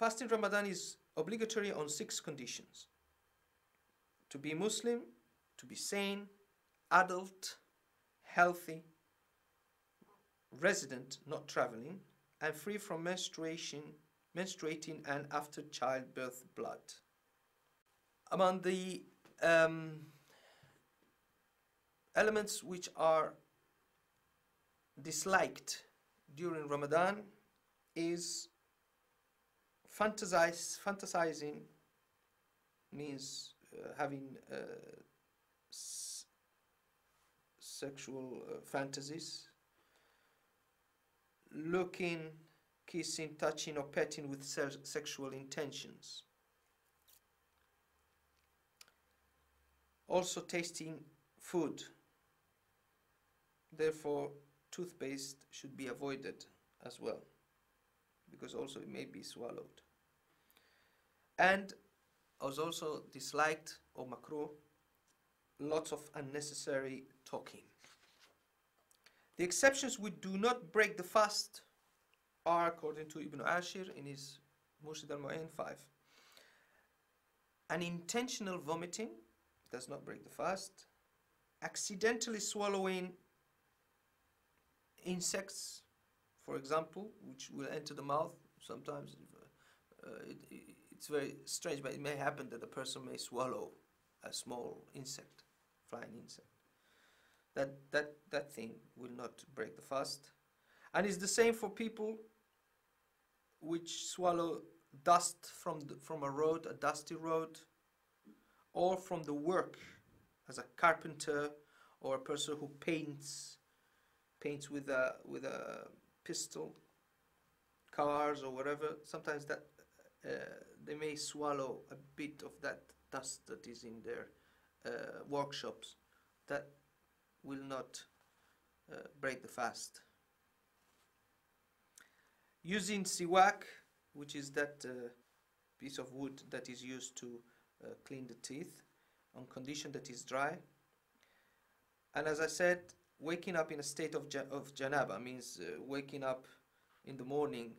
fasting Ramadan is obligatory on 6 conditions: to be Muslim, to be sane, adult, healthy, resident, not traveling, and free from menstruating and after childbirth blood. Among the elements which are disliked during Ramadan is fantasizing, means having sexual fantasies, looking, kissing, touching, or petting with sexual intentions. Also tasting food. Therefore, toothpaste should be avoided as well, because also it may be swallowed. And was also disliked, or makruh, lots of unnecessary talking. The exceptions which do not break the fast are, according to Ibn Ashir in his Murshid al-Mu'in 5. Unintentional vomiting does not break the fast. Accidentally swallowing insects, for example, which will enter the mouth. Sometimes it's very strange, but it may happen that a person may swallow a small insect, flying insect. That thing will not break the fast. And it's the same for people which swallow dust from a road, a dusty road, or from the work as a carpenter or a person who paints with a pistol, cars or whatever. Sometimes that they may swallow a bit of that dust that is in their workshops. That will not break the fast. Using siwak, which is that piece of wood that is used to clean the teeth, on condition that is dry. And as I said, waking up in a state of janaba means waking up in the morning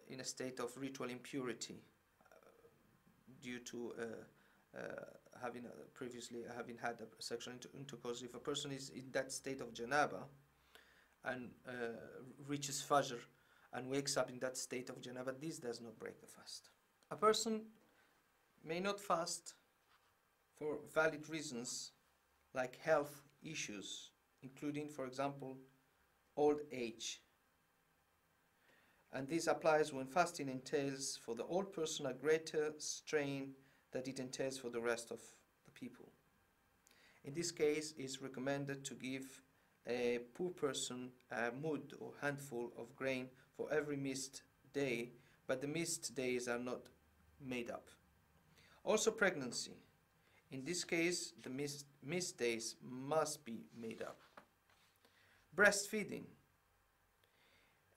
in a state of ritual impurity due to having had a sexual intercourse. If a person is in that state of janaba and reaches fajr and wakes up in that state of janaba, this does not break the fast. A person may not fast for valid reasons like health issues, including, for example, old age. And this applies when fasting entails for the old person a greater strain that it entails for the rest of the people. In this case, it is recommended to give a poor person a mud or handful of grain for every missed day, but the missed days are not made up. Also pregnancy. In this case, the missed days must be made up. Breastfeeding.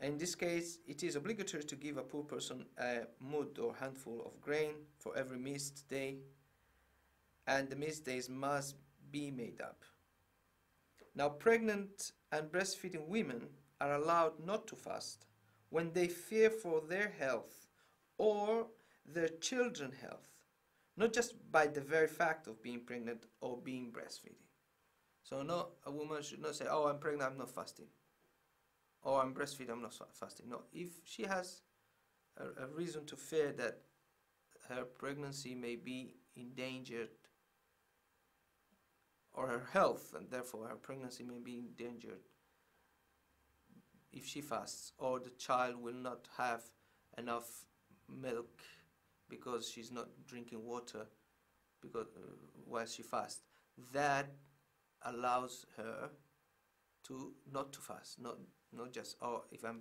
In this case, it is obligatory to give a poor person a mud or handful of grain for every missed day, and the missed days must be made up. Now, pregnant and breastfeeding women are allowed not to fast when they fear for their health or their children's health, not just by the very fact of being pregnant or being breastfeeding. So no, a woman should not say, oh, I'm pregnant, I'm not fasting. Or I'm breastfeeding, I'm not fasting. No, if she has a reason to fear that her pregnancy may be endangered, or her health, and therefore her pregnancy may be endangered if she fasts, or the child will not have enough milk because she's not drinking water because while she fasts, that allows her to not to fast. Not just, oh, if I'm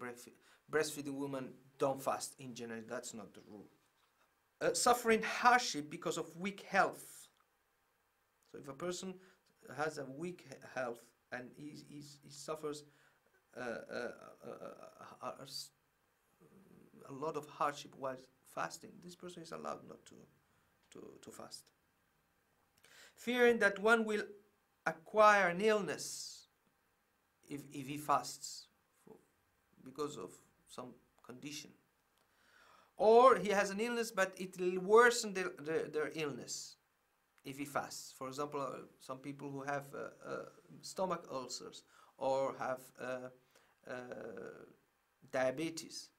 breastfeeding woman, don't fast in general. That's not the rule. Suffering hardship because of weak health. So if a person has a weak health and he suffers a lot of hardship while fasting, this person is allowed not to fast. Fearing that one will acquire an illness if he fasts because of some condition, Or he has an illness, but it will worsen their illness if he fasts. For example, some people who have stomach ulcers or have diabetes,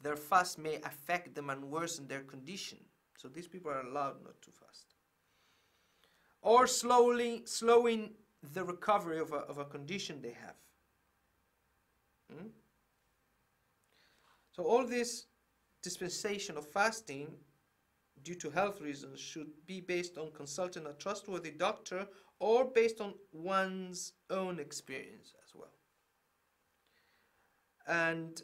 their fast may affect them and worsen their condition. So these people are allowed not to fast. Or slowing the recovery of a condition they have. So all this dispensation of fasting due to health reasons should be based on consulting a trustworthy doctor or based on one's own experience as well. And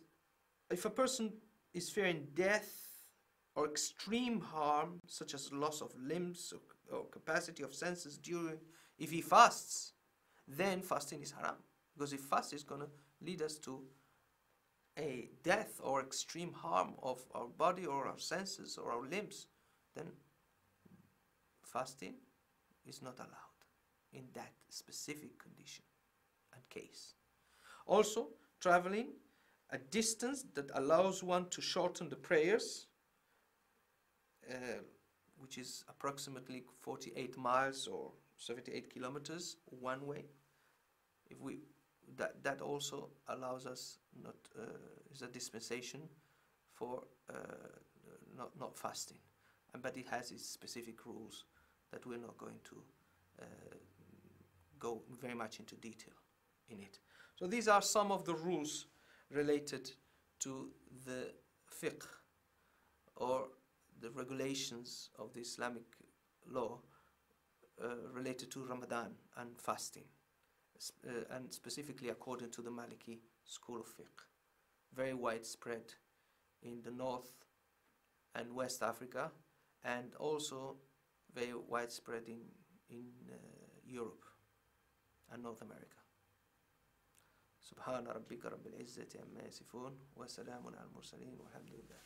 if a person is fearing death or extreme harm, such as loss of limbs or capacity of senses if he fasts, then fasting is haram. Because if fast is going to lead us to a death or extreme harm of our body or our senses or our limbs, then fasting is not allowed in that specific condition and case. Also, traveling a distance that allows one to shorten the prayers, which is approximately 48 miles or 78 kilometers one way. If we that also allows us not is a dispensation for not fasting, but it has its specific rules that we're not going to go very much into detail in it. So these are some of the rules related to the fiqh or the regulations of the Islamic law related to Ramadan and fasting, and specifically according to the Maliki school of fiqh, very widespread in the North and West Africa, and also very widespread in Europe and North America. سبحان ربك رب العزة عما يصفون وسلام على المرسلين والحمد لله.